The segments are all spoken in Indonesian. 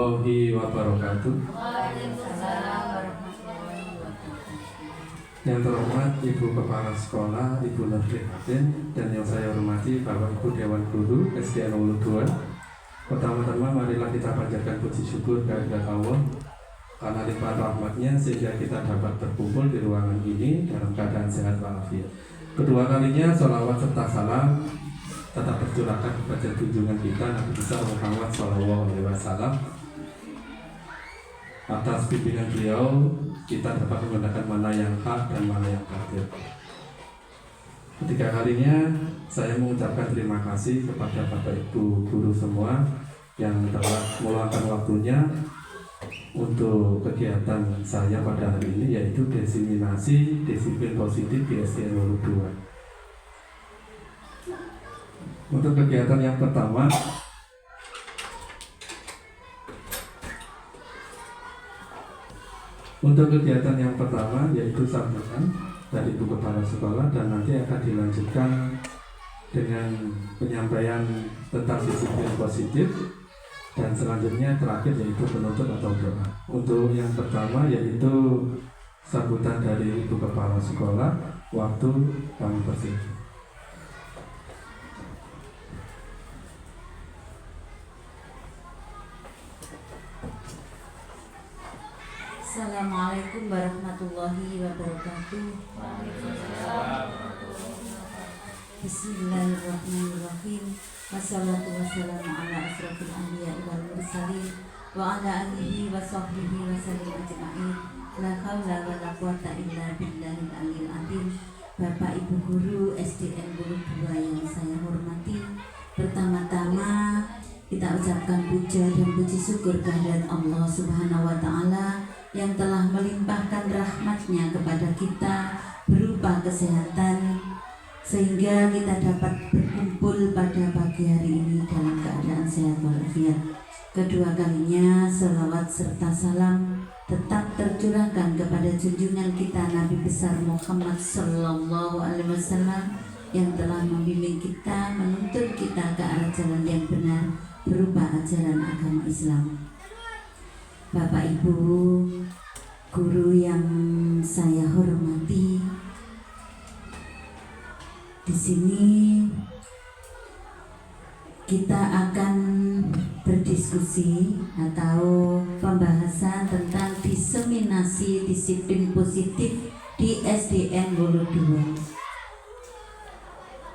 warahmatullahi wabarakatuh. Waalaikumsalam warahmatullahi wabarakatuh. Yang terhormat Ibu Kepala Sekolah, Ibu Nur Prihatin, dan yang saya hormati Bapak Ibu Dewan Guru SDN Wulu 2. Pertama-tama marilah kita panjatkan puji syukur kehadirat Allah karena limpahan rahmatnya sehingga kita dapat berkumpul di ruangan ini dalam keadaan sehat walafiat. Kedua kalinya sholawat serta salam tetap tercurahkan kepada junjungan kita Nabi besar Muhammad SAW. Atas bimbingan beliau kita dapat menggunakan mana yang hak dan mana yang batil. Ketiga kalinya saya mengucapkan terima kasih kepada Bapak Ibu guru semua yang telah meluangkan waktunya untuk kegiatan saya pada hari ini, yaitu diseminasi disiplin positif di SDN Wulu 2. Untuk kegiatan yang pertama, yaitu sambutan dari Ibu Kepala Sekolah dan nanti akan dilanjutkan dengan penyampaian tentang disiplin positif dan selanjutnya terakhir yaitu penutup atau doa. Untuk yang pertama yaitu sambutan dari Ibu Kepala Sekolah, waktu kami persilakan. Assalamualaikum warahmatullahi wabarakatuh. Bismillahirrahmanirrahim. Wassalatu wassalamu ala asrofil anbiya wal mursalin wa ala alihi wa sahbihi wa sallim ajma'in. La haula wa la quwata illa billahil aliyil azim. Bapak Ibu guru SDN Wulu 2 yang saya hormati, pertama-tama kita ucapkan puja dan puji syukur kehadirat Allah Subhanahu wa taala yang telah melimpahkan rahmatnya kepada kita berupa kesehatan sehingga kita dapat berkumpul pada pagi hari ini dalam keadaan sehat walafiat. Kedua kalinya selawat serta salam tetap tercurahkan kepada junjungan kita Nabi besar Muhammad Sallallahu Alaihi Wasallam yang telah membimbing kita, menuntun kita ke arah jalan yang benar berupa ajaran agama Islam. Bapak Ibu guru yang saya hormati, di sini kita akan berdiskusi atau pembahasan tentang diseminasi disiplin positif di SDN Wulu 2.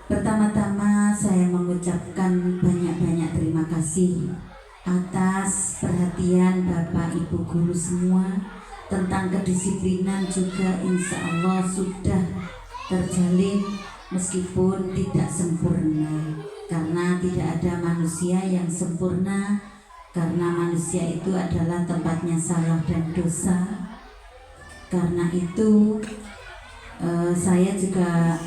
Pertama-tama saya mengucapkan banyak-banyak terima kasih atas perhatian Bapak Ibu guru semua tentang kedisiplinan, juga insya Allah sudah terjalin meskipun tidak sempurna, karena tidak ada manusia yang sempurna, karena manusia itu adalah tempatnya salah dan dosa. Karena itu saya juga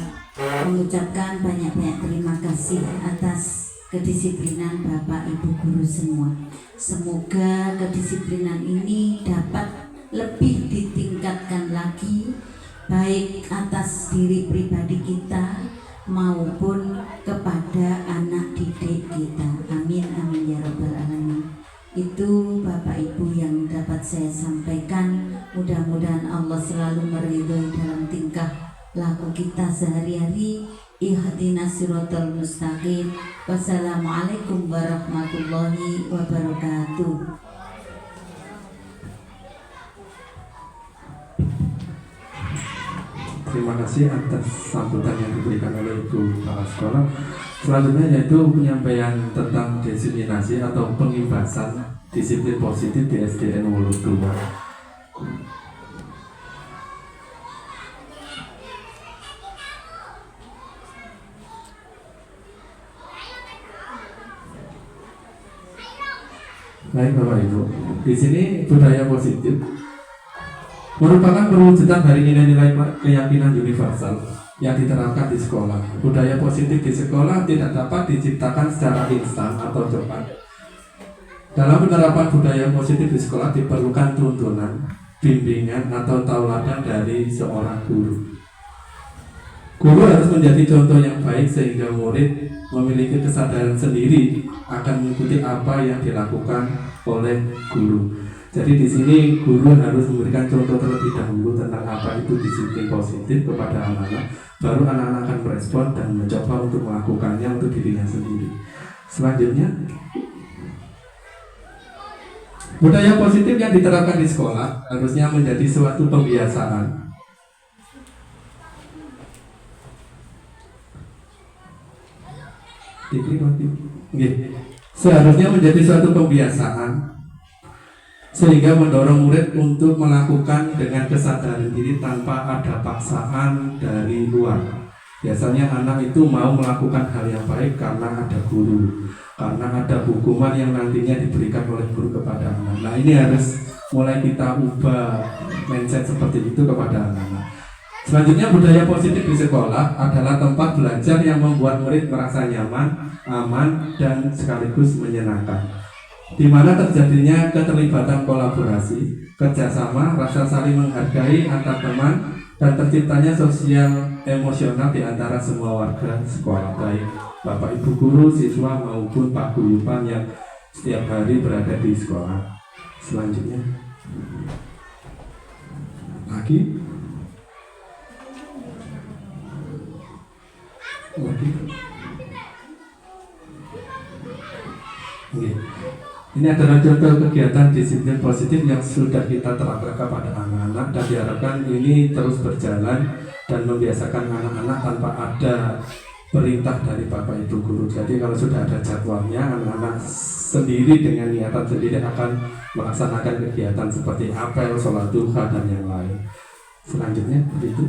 mengucapkan banyak-banyak terima kasih atas kedisiplinan Bapak Ibu guru semua. Semoga kedisiplinan ini dapat lebih ditingkatkan lagi, baik atas diri pribadi kita maupun kepada anak didik kita. Amin amin ya rabbal alamin. Itu Bapak Ibu yang dapat saya sampaikan. Mudah-mudahan Allah selalu meridhoi dalam tingkah laku kita sehari-hari. Ihdinas siratal mustaqim. Wassalamualaikum warahmatullahi wabarakatuh. Terima kasih atas sambutan yang diberikan oleh Ibu Kepala Sekolah. Selanjutnya yaitu penyampaian tentang diseminasi atau pengibasan disiplin positif di SDN Wulu 2. Baik Bapak Ibu, di sini budaya positif merupakan perwujudan dari nilai-nilai keyakinan universal yang diterapkan di sekolah. Budaya positif di sekolah tidak dapat diciptakan secara instan atau cepat. Dalam penerapan budaya positif di sekolah diperlukan tuntunan, bimbingan atau tauladan dari seorang guru. Guru harus menjadi contoh yang baik sehingga murid memiliki kesadaran sendiri akan mengikuti apa yang dilakukan oleh guru. Jadi di sini guru harus memberikan contoh terlebih dahulu tentang apa itu disiplin positif kepada anak-anak, baru anak-anak akan merespon dan mencoba untuk melakukannya untuk dirinya sendiri. Selanjutnya, budaya positif yang diterapkan di sekolah harusnya menjadi suatu pembiasaan. Seharusnya menjadi suatu pembiasaan sehingga mendorong murid untuk melakukan dengan kesadaran diri tanpa ada paksaan dari luar. Biasanya anak itu mau melakukan hal yang baik karena ada guru, karena ada hukuman yang nantinya diberikan oleh guru kepada anak. Nah, ini harus mulai kita ubah mindset seperti itu kepada anak-anak. Selanjutnya, budaya positif di sekolah adalah tempat belajar yang membuat murid merasa nyaman, aman, dan sekaligus menyenangkan, di mana terjadinya keterlibatan kolaborasi, kerjasama, rasa saling menghargai antar teman, dan terciptanya sosial emosional di antara semua warga sekolah, baik Bapak Ibu guru, siswa maupun paguyuban yang setiap hari berada di sekolah. Selanjutnya lagi. Ini adalah contoh kegiatan disiplin positif yang sudah kita terapkan kepada anak-anak dan diharapkan ini terus berjalan dan membiasakan anak-anak tanpa ada perintah dari Bapak Ibu guru. Jadi kalau sudah ada jadwalnya, anak-anak sendiri dengan niatan sendiri akan melaksanakan kegiatan seperti apel, sholat duha, dan yang lain. Selanjutnya begitu.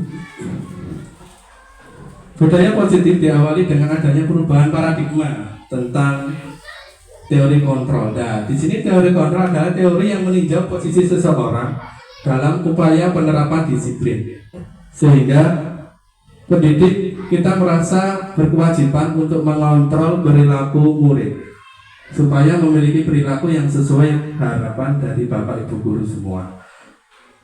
Budaya positif diawali dengan adanya perubahan paradigma tentang teori kontrol. Nah, di sini teori kontrol adalah teori yang meninjau posisi seseorang dalam upaya penerapan disiplin, sehingga pendidik kita merasa berkewajiban untuk mengontrol perilaku murid supaya memiliki perilaku yang sesuai harapan dari Bapak Ibu guru semua.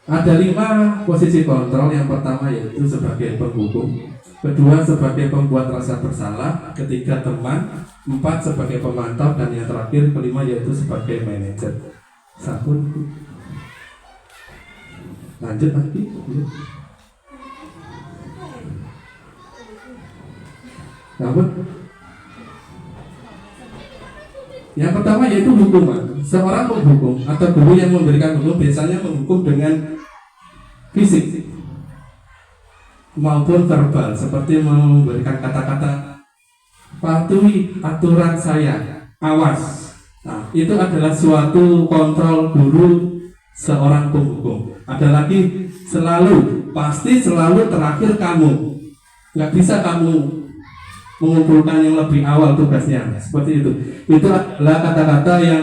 Ada 5 posisi kontrol. Yang pertama yaitu sebagai penghukum, kedua sebagai pembuat rasa bersalah, ketiga teman, 4 sebagai pemantau, dan yang terakhir kelima yaitu sebagai manajer. Sabun. Lanjut lagi. Namun yang pertama yaitu hukuman. Seorang penghukum atau guru yang memberikan hukum biasanya menghukum dengan fisik maupun verbal, seperti memberikan kata-kata patuhi aturan saya, awas. Nah, itu adalah suatu kontrol guru seorang penghukum. Ada lagi selalu, pasti selalu terakhir kamu. Nggak bisa kamu mengumpulkan yang lebih awal tugasnya, seperti itu. Itu adalah kata-kata yang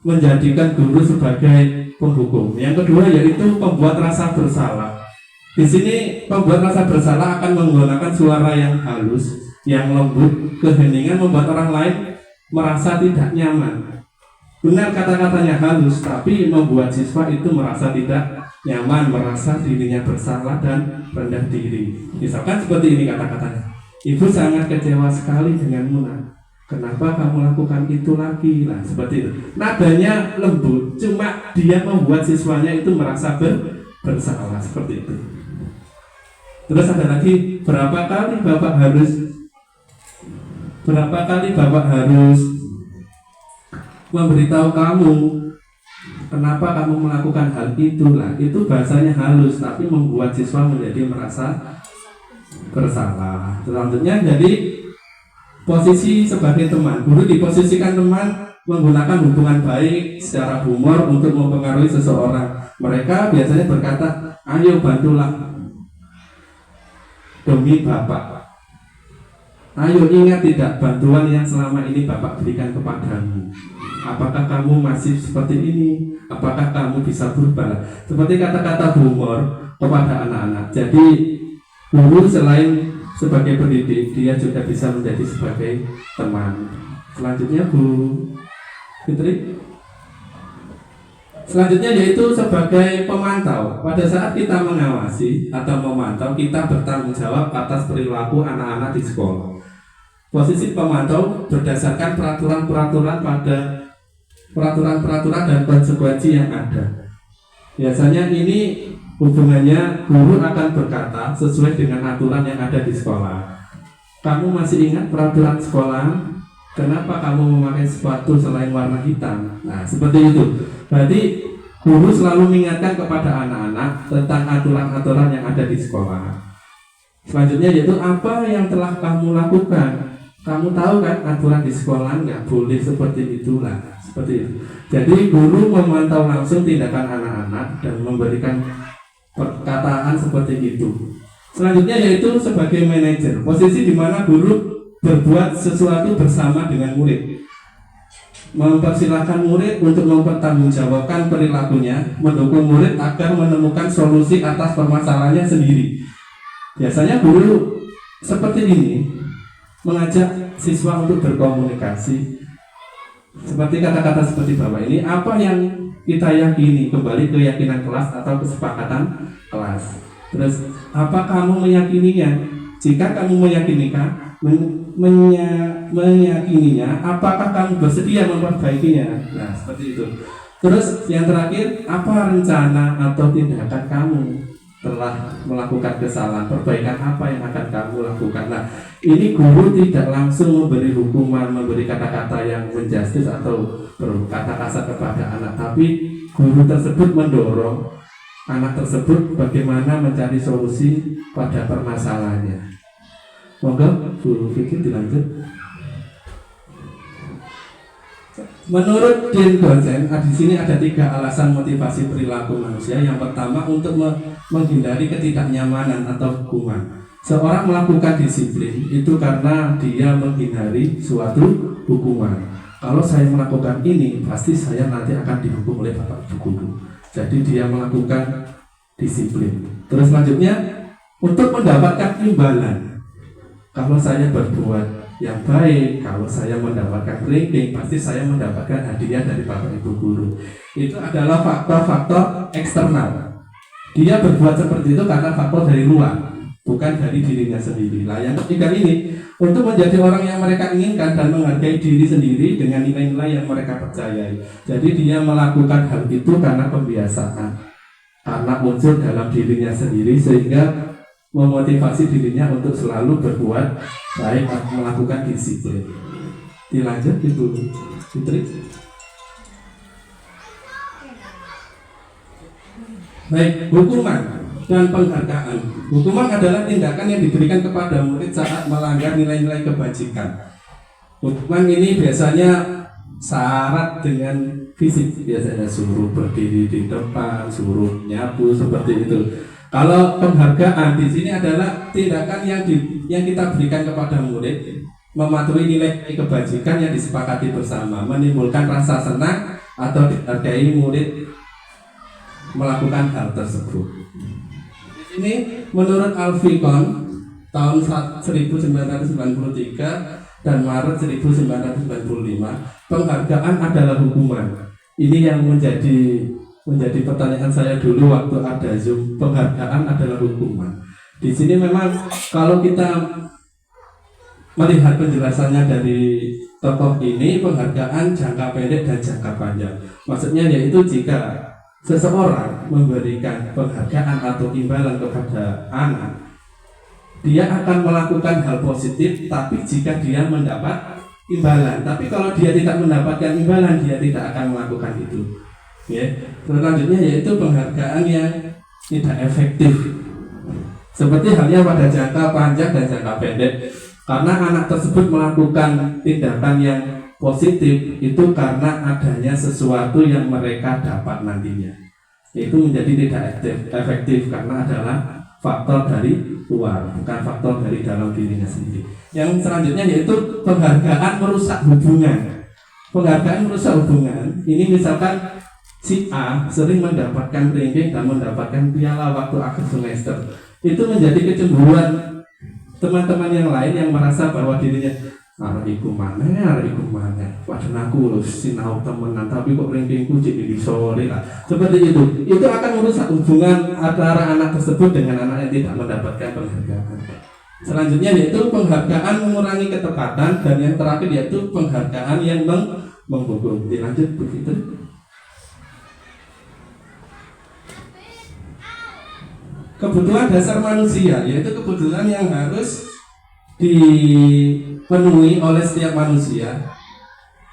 menjadikan guru sebagai penghukum. Yang kedua yaitu pembuat rasa bersalah. Di sini pembuat rasa bersalah akan menggunakan suara yang halus, yang lembut, keheningan membuat orang lain merasa tidak nyaman. Benar kata-katanya halus, tapi membuat siswa itu merasa tidak nyaman, merasa dirinya bersalah dan rendah diri. Misalkan seperti ini kata-katanya. Ibu sangat kecewa sekali denganmu, Nak. Kenapa kamu lakukan itu lagi? Nah, seperti itu. Nadanya lembut, cuma dia membuat siswanya itu merasa bersalah, seperti itu. Terus ada lagi, berapa kali Bapak harus memberitahu kamu kenapa kamu melakukan hal itu? Lah, itu bahasanya halus, tapi membuat siswa menjadi merasa bersalah. Selanjutnya jadi posisi sebagai teman. Guru diposisikan teman menggunakan hubungan baik secara humor untuk mempengaruhi seseorang. Mereka biasanya berkata, ayo bantulah demi Bapak. Ayo ingat tidak bantuan yang selama ini Bapak berikan kepadamu. Apakah kamu masih seperti ini? Apakah kamu bisa berubah? Seperti kata-kata humor kepada anak-anak. Jadi guru selain sebagai pendidik, dia juga bisa menjadi sebagai teman. Selanjutnya Bu Fitri. Selanjutnya yaitu sebagai pemantau. Pada saat kita mengawasi atau memantau, kita bertanggung jawab atas perilaku anak-anak di sekolah. Posisi pemantau berdasarkan peraturan-peraturan dan konsekuensi yang ada. Biasanya ini hubungannya guru akan berkata sesuai dengan aturan yang ada di sekolah. Kamu masih ingat peraturan sekolah? Kenapa kamu memakai sepatu selain warna hitam? Nah, seperti itu. Berarti guru selalu mengingatkan kepada anak-anak tentang aturan-aturan yang ada di sekolah. Selanjutnya yaitu apa yang telah kamu lakukan. Kamu tahu kan aturan di sekolah nggak boleh seperti itulah. Seperti itu. Jadi guru memantau langsung tindakan anak-anak dan memberikan perkataan seperti itu. Selanjutnya yaitu sebagai manajer. Posisi di mana guru berbuat sesuatu bersama dengan murid, mempersilahkan murid untuk mempertanggungjawabkan perilakunya, mendukung murid agar menemukan solusi atas permasalahannya sendiri. Biasanya guru seperti ini mengajak siswa untuk berkomunikasi. Seperti kata-kata seperti Bapak ini, apa yang kita yakini, kembali ke keyakinan kelas atau kesepakatan kelas. Terus, apa kamu meyakininya? Jika kamu meyakininya, apakah kamu bersedia memperbaikinya? Nah, seperti itu. Terus yang terakhir, apa rencana atau tindakan kamu telah melakukan kesalahan? Perbaikan apa yang akan kamu lakukan? Nah, ini guru tidak langsung memberi hukuman, memberi kata-kata yang menjustis atau berkata kasar kepada anak, tapi guru tersebut mendorong anak tersebut bagaimana mencari solusi pada permasalahannya. Monggo, guru Fikri dilanjut. Menurut Dean Gozen, di sini ada 3 alasan motivasi perilaku manusia. Yang pertama, untuk menghindari ketidaknyamanan atau hukuman. Seorang melakukan disiplin itu karena dia menghindari suatu hukuman. Kalau saya melakukan ini, pasti saya nanti akan dihukum oleh Bapak Ibu Guru. Jadi dia melakukan disiplin. Terus selanjutnya, untuk mendapatkan imbalan. Kalau saya berbuat yang baik, kalau saya mendapatkan ranking, pasti saya mendapatkan hadiah dari Bapak Ibu Guru. Itu adalah faktor-faktor eksternal. Dia berbuat seperti itu karena faktor dari luar, bukan dari dirinya sendiri. Nah, yang ketiga ini, untuk menjadi orang yang mereka inginkan dan menghargai diri sendiri dengan nilai-nilai yang mereka percayai. Jadi dia melakukan hal itu karena pembiasaan, karena muncul dalam dirinya sendiri, sehingga memotivasi dirinya untuk selalu berbuat baik atau melakukan disiplin. Dilanjut Ibu Fitri. Baik, hukuman dan penghargaan. Hukuman adalah tindakan yang diberikan kepada murid saat melanggar nilai-nilai kebajikan. Hukuman ini biasanya syarat dengan fisik, biasanya suruh berdiri di depan, suruh nyapu, seperti itu. Kalau penghargaan di sini adalah tindakan yang kita berikan kepada murid, mematuhi nilai kebajikan yang disepakati bersama, menimbulkan rasa senang atau dihargai murid melakukan hal tersebut. Di sini menurut Alfikon tahun 1993 dan Maret 1995, penghargaan adalah hukuman. Ini yang menjadi pertanyaan saya dulu waktu ada Zoom. Penghargaan adalah hukuman. Di sini memang kalau kita melihat penjelasannya dari tokoh ini, penghargaan jangka pendek dan jangka panjang. Maksudnya yaitu jika seseorang memberikan penghargaan atau imbalan kepada anak, dia akan melakukan hal positif, tapi jika dia mendapat imbalan. Tapi kalau dia tidak mendapatkan imbalan, dia tidak akan melakukan itu. Ya, selanjutnya yaitu penghargaan yang tidak efektif. Seperti halnya pada jangka panjang dan jangka pendek. Karena anak tersebut melakukan tindakan yang positif itu karena adanya sesuatu yang mereka dapat nantinya. Itu menjadi tidak efektif karena adalah faktor dari luar, bukan faktor dari dalam dirinya sendiri. Yang selanjutnya yaitu penghargaan merusak hubungan. Penghargaan merusak hubungan. Ini misalkan si A sering mendapatkan ranking dan mendapatkan piala waktu akhir semester. Itu menjadi kecemburuan teman-teman yang lain yang merasa bahwa dirinya arek iku maneh. Padahal aku lho sinau temenan tapi kok rankingku jadi di sore lah. Seperti itu. Itu akan merusak hubungan antara anak tersebut dengan anak yang tidak mendapatkan penghargaan. Selanjutnya yaitu penghargaan mengurangi ketepatan, dan yang terakhir yaitu penghargaan yang menghukum. Dilanjut begitu. Kebutuhan dasar manusia, yaitu kebutuhan yang harus dipenuhi oleh setiap manusia.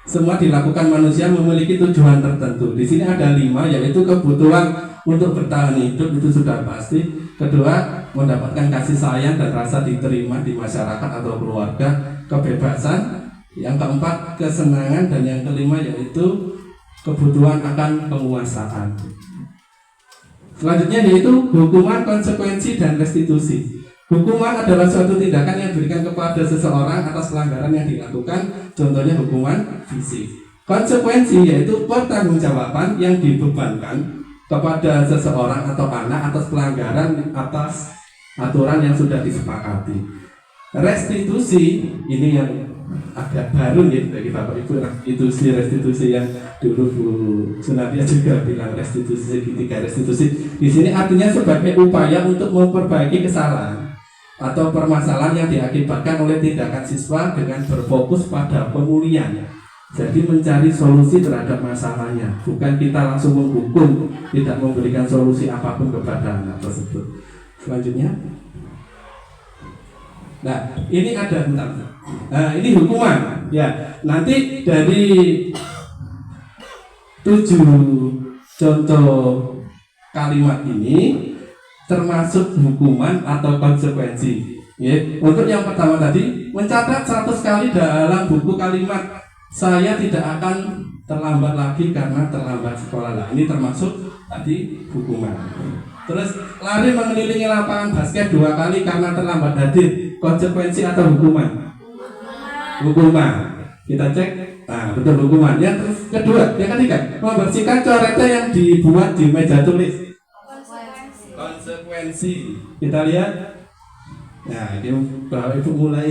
Semua dilakukan manusia memiliki tujuan tertentu. Di sini ada 5, yaitu kebutuhan untuk bertahan hidup, itu sudah pasti. Kedua, mendapatkan kasih sayang dan rasa diterima di masyarakat atau keluarga. Kebebasan. Yang keempat, kesenangan. Dan yang kelima yaitu kebutuhan akan penguasaan. Selanjutnya yaitu hukuman, konsekuensi, dan restitusi. Hukuman adalah suatu tindakan yang diberikan kepada seseorang atas pelanggaran yang dilakukan, contohnya hukuman fisik. Konsekuensi yaitu pertanggungjawaban yang dibebankan kepada seseorang atau anak atas pelanggaran atas aturan yang sudah disepakati. Restitusi ini yang agak baru nih bagi Bapak Ibu, restitusi yang dulu Bu Sunadia juga bilang restitusi segitiga restitusi. Di sini artinya sebagai upaya untuk memperbaiki kesalahan atau permasalahan yang diakibatkan oleh tindakan siswa dengan berfokus pada pemulihan. Jadi mencari solusi terhadap masalahnya, bukan kita langsung menghukum, tidak memberikan solusi apapun kepada anak tersebut. Selanjutnya, nah ini ada ini hukuman. Ya, nanti dari 7 contoh kalimat ini termasuk hukuman atau konsekuensi. Ya. Untuk yang pertama tadi, mencatat 100 kali dalam buku kalimat saya tidak akan terlambat lagi karena terlambat sekolah. Nah, ini termasuk tadi hukuman. Terus lari mengelilingi lapangan basket 2 kali karena terlambat hadir. Konsekuensi atau hukuman? Hukuman. Kita cek. Nah, betul hukuman. Yang kedua, yang ketiga, membersihkan coretnya yang dibuat di meja tulis. Konsekuensi. Kita lihat. Nah, ini Bapak Ibu mulai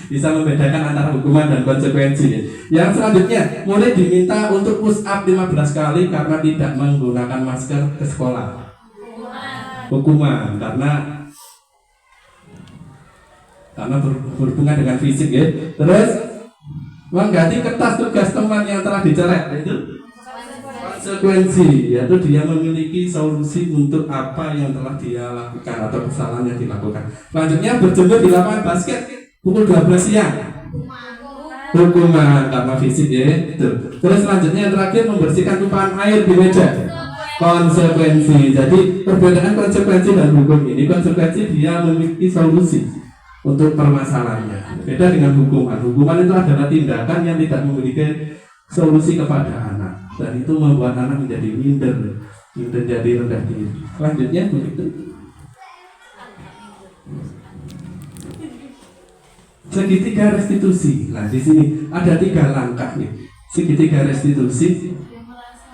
bisa membedakan antara hukuman dan konsekuensi. Yang selanjutnya, mulai diminta untuk push up 15 kali karena tidak menggunakan masker ke sekolah. Hukuman karena berhubungan dengan fisik ya. Terus mengganti kertas tugas teman yang telah dicoret, itu konsekuensi, yaitu dia memiliki solusi untuk apa yang telah dia lakukan atau kesalahan yang dilakukan. Selanjutnya berjemur di lapangan basket pukul 12 siang. Hukuman karena fisik ya. Itu. Terus selanjutnya yang terakhir membersihkan tumpahan air di meja. Konsekuensi. Jadi perbedaan konsekuensi dan hukum ini, konsekuensi dia memiliki solusi untuk permasalahannya. Beda dengan hukuman. Hukuman itu adalah tindakan yang tidak memiliki solusi kepada anak, dan itu membuat anak menjadi minder, jadi rendah diri. Selanjutnya begitu. Segitiga restitusi. Nah, di sini ada 3 langkah nih. Segitiga restitusi.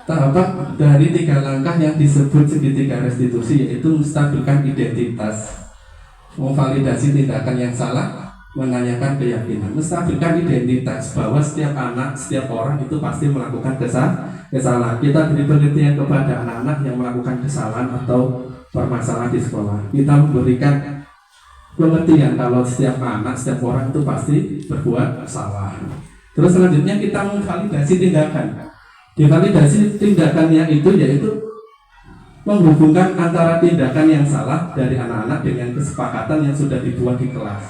Tahapan dari 3 langkah yang disebut segitiga restitusi yaitu menstabilkan identitas, memvalidasi tindakan yang salah, menanyakan keyakinan. Menstabilkan identitas bahwa setiap anak, setiap orang itu pasti melakukan kesalahan. Kita beri pengertian kepada anak-anak yang melakukan kesalahan atau permasalahan di sekolah. Kita memberikan pengertian kalau setiap anak, setiap orang itu pasti berbuat salah. Terus selanjutnya kita memvalidasi tindakan. Divalidasi tindakannya itu yaitu menghubungkan antara tindakan yang salah dari anak-anak dengan kesepakatan yang sudah dibuat di kelas.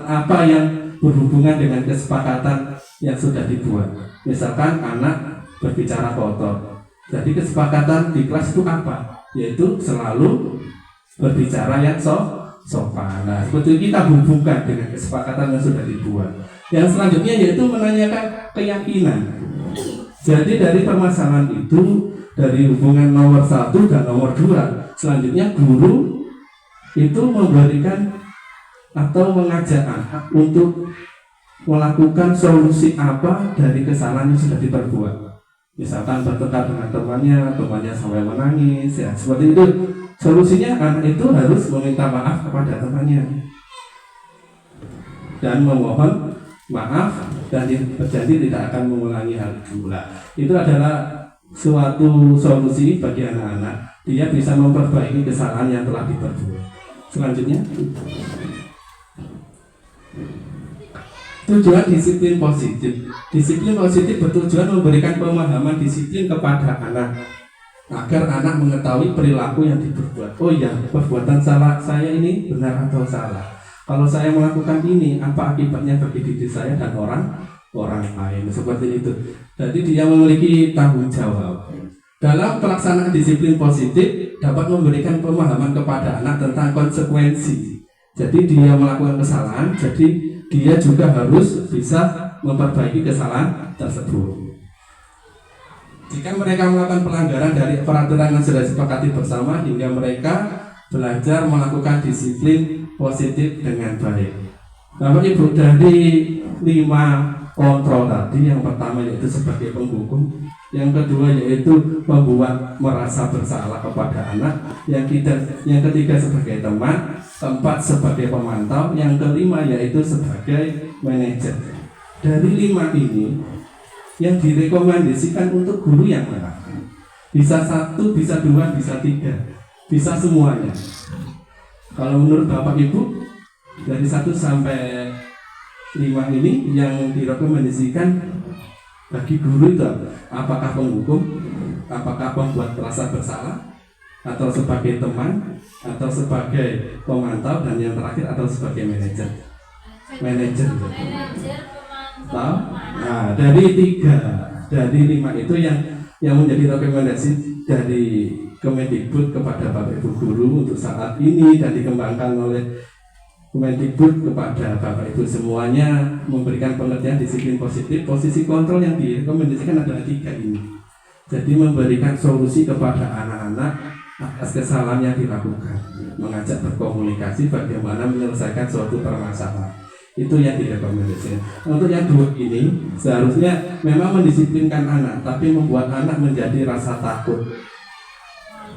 Apa yang berhubungan dengan kesepakatan yang sudah dibuat. Misalkan anak berbicara kotor. Jadi kesepakatan di kelas itu apa? Yaitu selalu berbicara yang sopan. Nah, seperti kita hubungkan dengan kesepakatan yang sudah dibuat. Yang selanjutnya yaitu menanyakan keyakinan. Jadi dari permasalahan itu, dari hubungan nomor 1 dan nomor 2, selanjutnya guru itu memberikan atau mengajak anak untuk melakukan solusi apa dari kesalahan yang sudah diperbuat. Misalkan bertengkar dengan temannya sampai menangis, ya seperti itu. Solusinya anak itu harus meminta maaf kepada temannya dan memohon maaf dan berjanji tidak akan mengulangi hal itu. Itu adalah suatu solusi bagi anak-anak. Dia bisa memperbaiki kesalahan yang telah diperbuat. Selanjutnya, tujuan disiplin positif. Disiplin positif bertujuan memberikan pemahaman disiplin kepada anak agar anak mengetahui perilaku yang diperbuat. Oh iya, perbuatan salah saya ini benar atau salah. Kalau saya melakukan ini, apa akibatnya bagi diri saya dan orang lain, seperti itu. Jadi dia memiliki tanggung jawab. Dalam pelaksanaan disiplin positif dapat memberikan pemahaman kepada anak tentang konsekuensi. Jadi dia melakukan kesalahan, jadi dia juga harus bisa memperbaiki kesalahan tersebut. Jika mereka melakukan pelanggaran dari peraturan yang sudah disepakati bersama, hingga mereka belajar melakukan disiplin positif dengan baik. Bapak Ibu, dari 5 kontrol tadi, yang pertama yaitu sebagai penghukum, yang kedua yaitu membuat merasa bersalah kepada anak, yang ketiga sebagai teman, keempat sebagai pemantau, yang kelima yaitu sebagai manajer. Dari 5 ini yang direkomendasikan untuk guru yang mana? Bisa 1, bisa 2, bisa 3, bisa semuanya. Kalau menurut Bapak Ibu, dari 1 sampai 5 ini yang direkomendasikan bagi guru itu apakah penghukum, apakah membuat merasa bersalah, atau sebagai teman, atau sebagai pemantau, dan yang terakhir atau sebagai manajer. Manajer. Tahu? Nah, dari 5 itu yang menjadi rekomendasi dari Kemendikbud kepada Bapak Ibu guru untuk saat ini dan dikembangkan oleh Kemendikbud kepada Bapak Ibu semuanya, memberikan pengertian disiplin positif. Posisi kontrol yang direkomendasikan adalah 3 ini. Jadi memberikan solusi kepada anak-anak atas kesalahan yang dilakukan, mengajak berkomunikasi bagaimana menyelesaikan suatu permasalahan. Itu yang direkomendasikan. Untuk yang 2 ini seharusnya memang mendisiplinkan anak, tapi membuat anak menjadi rasa takut,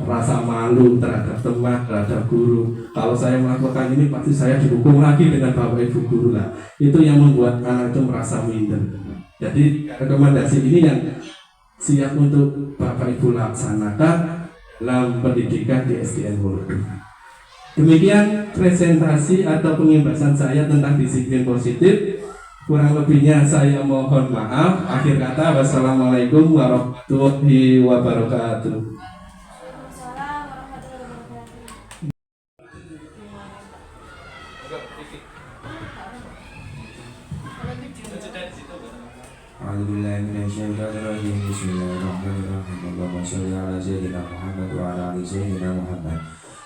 rasa malu terhadap teman, terhadap guru. Kalau saya melakukan ini pasti saya dihukum lagi dengan Bapak Ibu guru lah. Itu yang membuat anak itu merasa minder. Jadi rekomendasi ini yang siap untuk Bapak Ibu laksanakan dalam pendidikan di SDN Wuludu. Demikian presentasi atau pengimbasan saya tentang disiplin positif. Kurang lebihnya saya mohon maaf. Akhir kata, wassalamualaikum warahmatullahi wabarakatuh. A'udzubillahi minasyaitonirrajim. Bismillahirrahmanirrahim. Allahumma shalli ala sayyidina Muhammad wa ala ali sayyidina Muhammad.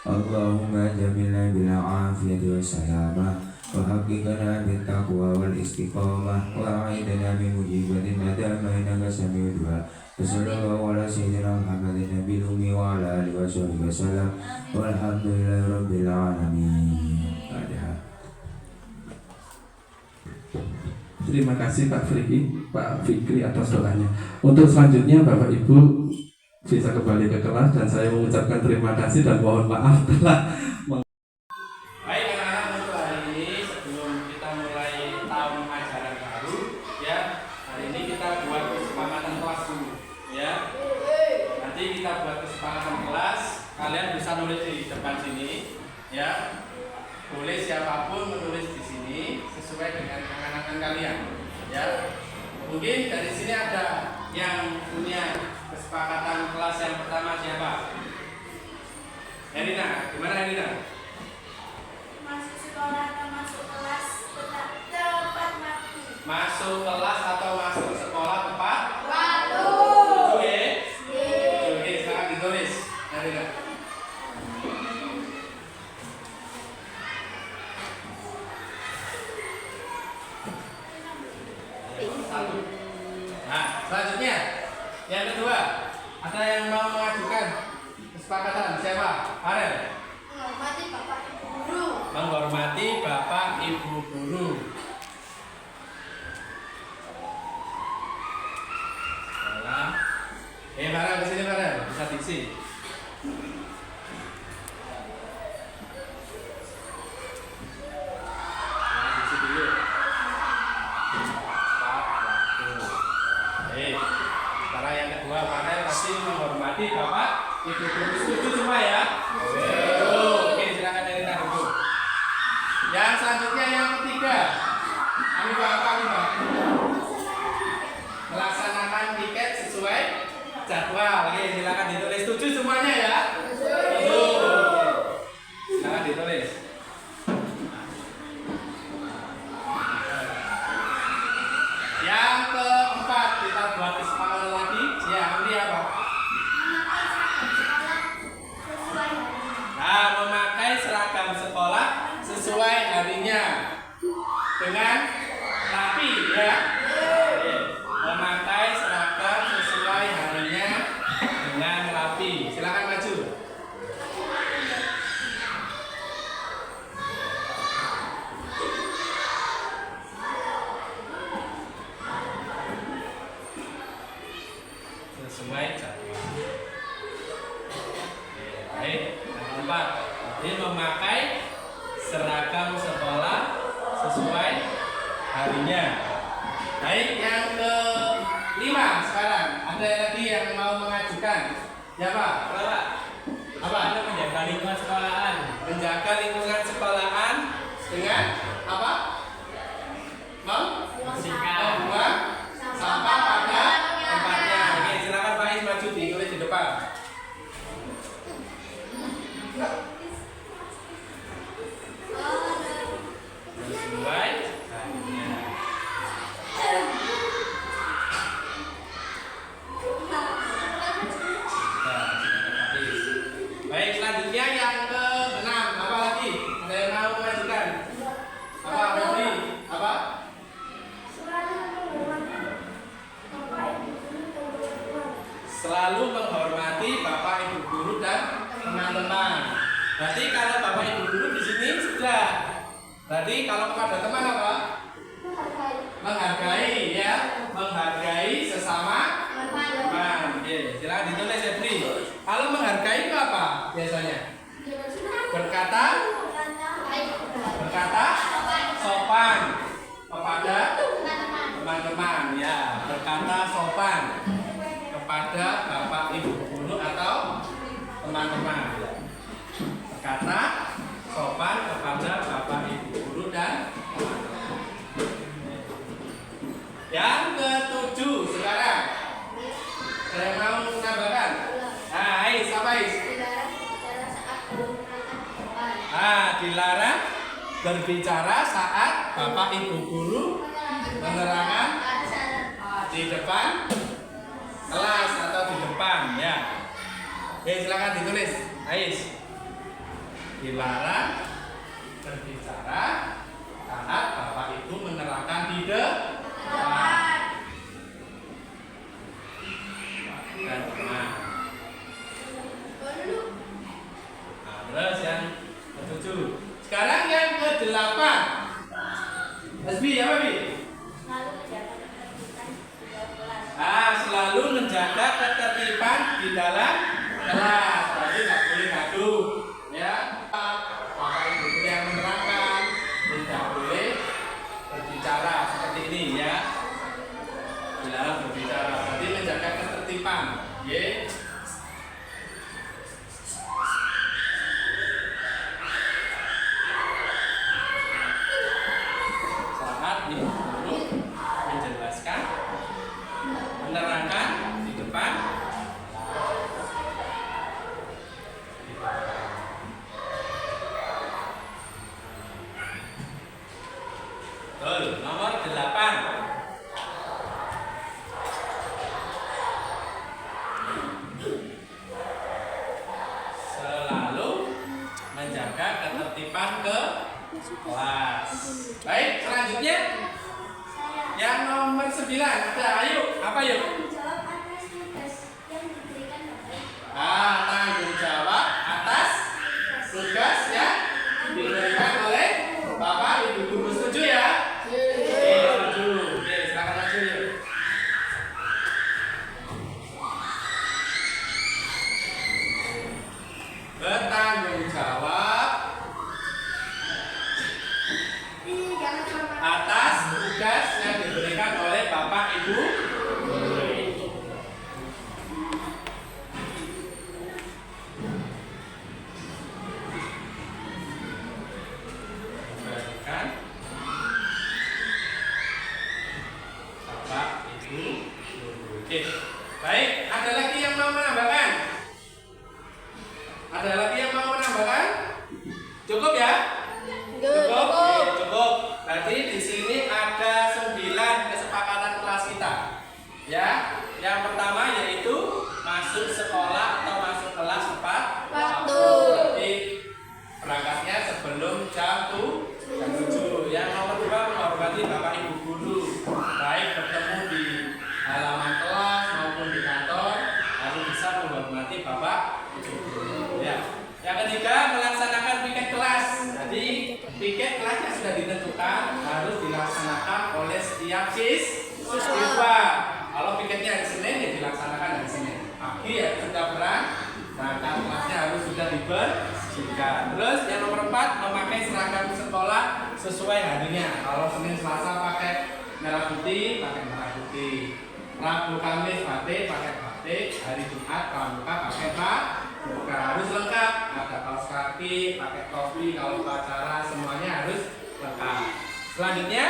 Allahumma jamilna bil afiyati was salamah wa haqiqna bit taqwa wal istiqamah wa a'idna min mujibatin nadama innaka sami'ud du'a. Sallallahu ala sayyidina Muhammadin nabiyil ummi wa ala alihi wa sahbihi wasallam. Walhamdulillahi rabbil alamin. Terima kasih Pak Fikri atas doanya. Untuk selanjutnya Bapak Ibu bisa kembali ke kelas dan saya mengucapkan terima kasih dan mohon maaf telah Baik anak-anak, untuk hari ini sebelum kita mulai tahun ajaran baru ya, hari ini kita buat kesepakatan kelas dulu ya. Nanti kita buat kesepakatan kelas, kalian bisa nulis di depan sini ya. Boleh siapapun menulis di sini sesuai dengan keinginan kalian ya. Mungkin dari sini ada yang punya kesepakatan kelas yang pertama siapa? Erina, gimana Erina? Masuk sekolah atau masuk kelas tepat waktu. Masuk kelas atau masuk sekolah tepat Waktu. Oke. Oke, sekarang ditulis Erina. Satu. Nah, selanjutnya yang kedua, ada yang mau mengajukan kesepakatan siapa? Arel. Menghormati Bapak Ibu guru. Menghormati Bapak Ibu guru. Salah. Farel kesini Farel, bisa diksi. Diksi dulu. Yang selanjutnya yang ketiga. Apa? Melaksanakan piket sesuai jadwal. Oke, silakan ditulis. Setuju semuanya ya? Setuju. Silakan ditulis. Yang keempat, kita buat kesepakatan lagi. Ya, ini apa? Nah, memakai seragam sekolah sesuai harinya dengan rapi ya. Memakai seragam sesuai harinya dengan rapi. Silakan maju. Sesuai jadwal. Baik, yang keempat, jadi memakai seragam sekolah sesuai harinya. Baik, yang kelima sekarang ada lagi yang mau mengajukan. Ya Pak? Apa? Menjaga lingkungan sekolahan. Menjaga lingkungan sekolahan dengan apa? Membuang sampah pada tempatnya. Oke, silakan Pak Is maju ditulis di depan. Sesuai harinya. Baik, selanjutnya yang ke-6. Apa lagi? Ada yang mau mengajukan? Apa, Febri? Apa? Selalu menghormati Bapak Ibu guru dan teman-teman. Berarti kalau Bapak Ibu guru di sini sudah. Berarti kalau kepada teman apa? Menghargai ya, menghargai sesama teman. Oke, silakan ditulis Febri. Kalau menghargai itu apa biasanya? Berkata sopan kepada teman-teman ya, berkata sopan kepada Bapak Ibu guru atau teman-teman. Berkata sopan kepada Bapak Ibu guru dan teman-teman. Yang ke-7 sekarang. Ada yang mau menambahkan? Nah, Ais, apa Ais? Dilarang berbicara saat Bapak Ibu guru menerangkan di depan kelas atau di depan ya. Oke, silakan ditulis. Ais. Dilarang berbicara saat Bapak Ibu menerangkan di depan. Dan teman. Nah, terus yang ke-7. Sekarang yang ke-8. Hasbi, apa Bi? Selalu menjaga ketertiban di dalam kelas. Berarti nggak boleh gaduh, ya. Bapak Ibu yang menerangkan tidak boleh berbicara seperti ini, ya. Dilarang berbicara. Berarti menjaga ketertiban, ya. Saat Ibu guru menjelaskan, menerangkan di depan. Betul, nomor 8. Selalu menjaga ketertiban ke kelas. Baik, selanjutnya yang nomor 9 ada, ayo, apa yuk? Tanggung jawab atas tugas yang diberikan oleh Bapak Ibu guru. Setuju ya? Setuju. Oke, silakan maju yuk. Bertanggung jawab atas tugas yang diberikan oleh Bapak Ibu guru. jam 7. Yang nomor 2 menghormati Bapak Ibu guru, baik bertemu di halaman kelas maupun di kantor, harus bisa menghormati Bapak Ibu guru. Ya. Yang ketiga, melaksanakan piket kelas. Jadi piket kelasnya sudah ditentukan, harus dilaksanakan oleh setiap siswa. Kalau piketnya hari Senin, ya dilaksanakan hari Senin. Pagi ya sudah berangkat kelasnya harus sudah dibersihkan. Terus yang nomor 4, memakai seragam sekolah sesuai harinya. Kalau Senin Selasa pakai merah putih, pakai merah putih. Rabu Kamis batik, pakai batik. Hari Jumat pramuka pakai pramuka. Harus lengkap. Ada kaos kaki, pakai topi. Kalau upacara semuanya harus lengkap. Selanjutnya,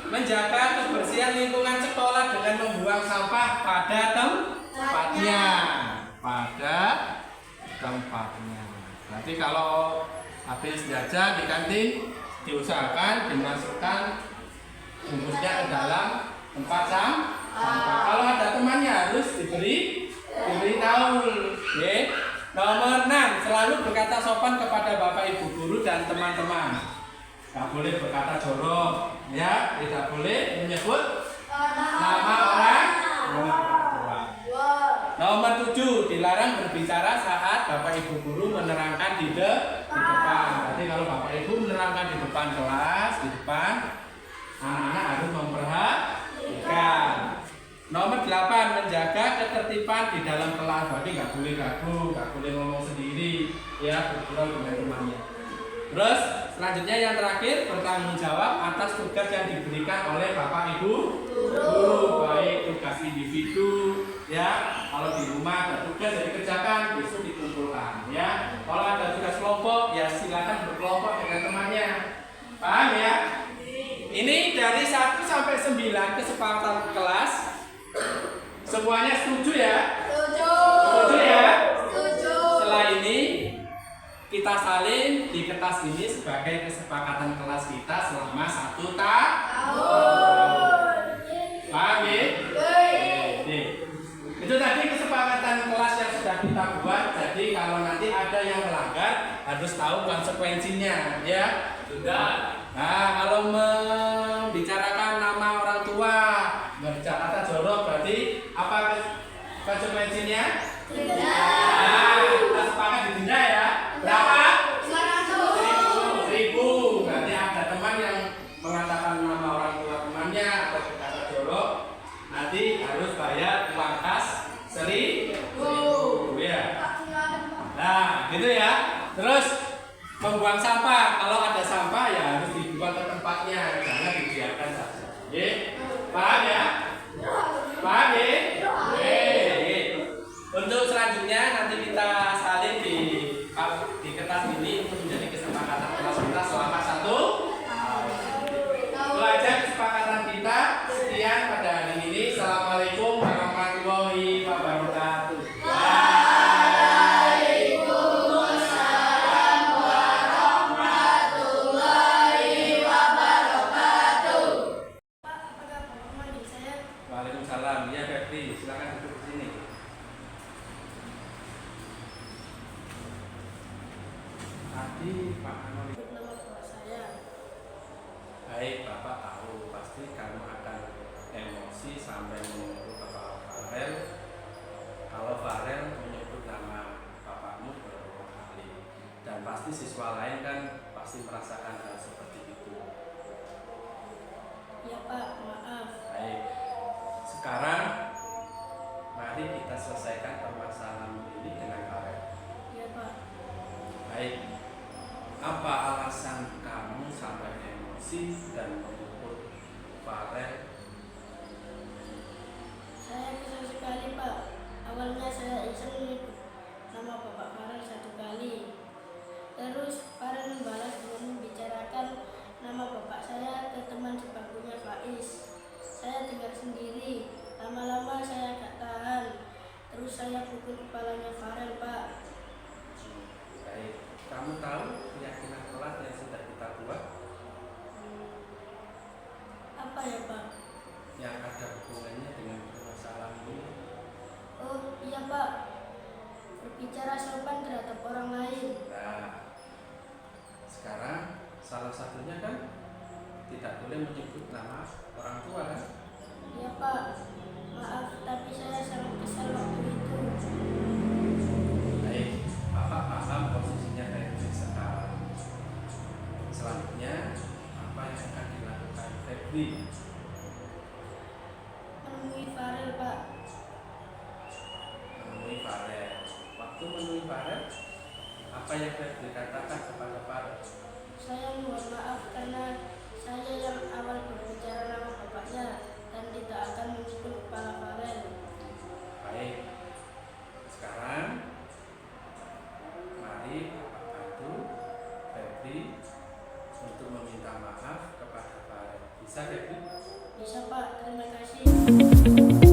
menjaga kebersihan lingkungan sekolah dengan membuang sampah pada tempatnya. Nanti kalau habis jajan di kantin, diusahakan dimasukkan bungkusnya ke dalam tempat sampah. Kalau ada temannya harus diberitahu. Nomor 6, selalu berkata sopan kepada Bapak Ibu guru dan teman-teman. Tidak boleh berkata jorok, ya, tidak boleh menyebut nama orang tua. Nomor 7, dilarang berbicara saat Bapak Ibu guru menerangkan di depan. Jadi kalau Bapak Ibu menerangkan di depan kelas, di depan anak-anak harus memperhatikan. Nomor 8, menjaga ketertiban di dalam kelas. Berarti nggak boleh gaduh, nggak boleh ngomong sendiri, ya, bergurau dengan temannya. Terus selanjutnya yang terakhir, bertanggung jawab atas tugas yang diberikan oleh Bapak Ibu guru, baik tugas individu, ya, kalau di rumah ada tugas yang dikerjakan, besok dikumpulkan, ya. Kalau ada tugas kelompok, ya silakan berkelompok dengan temannya. Paham ya? Ini dari 1 sampai 9 kesepakatan kelas. Semuanya setuju ya? Setuju ya? Setelah ini kita salin di kertas ini sebagai kesepakatan kelas kita selama 1 tahun. Paham ya? Itu tadi kesepakatan kelas yang sudah kita buat. Jadi kalau nanti ada yang melanggar harus tahu konsekuensinya, ya. Sudah. Nah, kalau membicarakan nama orang tua, berbicara jorok, berarti apa konsekuensinya? Nah, kita sepakat didenda ya. Berapa? 1.000. Berarti ada teman yang mengatakan nama orang tua temannya atau berkata jorok, nanti harus bayar uang kas 1.000 ya. Nah, gitu ya. Terus membuang sampah. Kalau ada sampah ya harus dibuang ke tempatnya, jangan dibiarkan saja. Oke? Paham ya? Paham ya? Oke. Untuk selanjutnya nanti kita salin di kertas ini untuk menjadi kesepakatan kelas kita selama 1 tahun. Itu aja kesepakatan kita. Sekian pada hari ini. Assalamualaikum warahmatullahi wabarakatuh. Waalaikumsalam. Ya, Febri, silakan duduk di sini. Tadi Pak Anwar. Baik, Bapak tahu pasti kamu akan emosi sampai menyebut Bapak Farel. Kalau Farel menyebut nama bapakmu beberapa kali, dan pasti siswa lain kan pasti merasakan hal seperti itu. Ya Pak, maaf. Baik, sekarang mari kita selesaikan permasalahan ini dengan Farel. Ya Pak. Baik, apa alasan kamu sampai emosi dan memukul Farel? Saya kesal sekali Pak. Awalnya saya iseng menyebut nama Bapak Farel 1 kali. Terus Farel membalas dengan membicarakan nama bapak saya ke teman sebangkunya Faiz. Saya dengar sendiri. Lama-lama saya gak tahan. Terus saya pukul kepalanya Farel Pak. Baik, kamu tahu keyakinan kelas yang sudah kita buat Apa ya Pak? yang ada hubungannya dengan permasalahan ini? Oh iya Pak. Berbicara sopan terhadap orang lain. Nah, salah satunya kan tidak boleh menyebut nama orang tua kan? Iya Pak, maaf tapi saya sangat kesal waktu itu. Baik, Bapak paham posisinya Febri sekarang. Selanjutnya, apa yang akan dilakukan Febri? Menemui Farel Pak. Menemui Farel. Waktu menemui Farel, apa yang Febri katakan kepada Farel? Saya mohon maaf karena saya yang awal berbicara nama bapaknya dan tidak akan menyebut kepala Farel. Baik, sekarang mari Bapak bantu Febri untuk meminta maaf kepada Farel. Bisa Febri? Bisa Pak, terima kasih.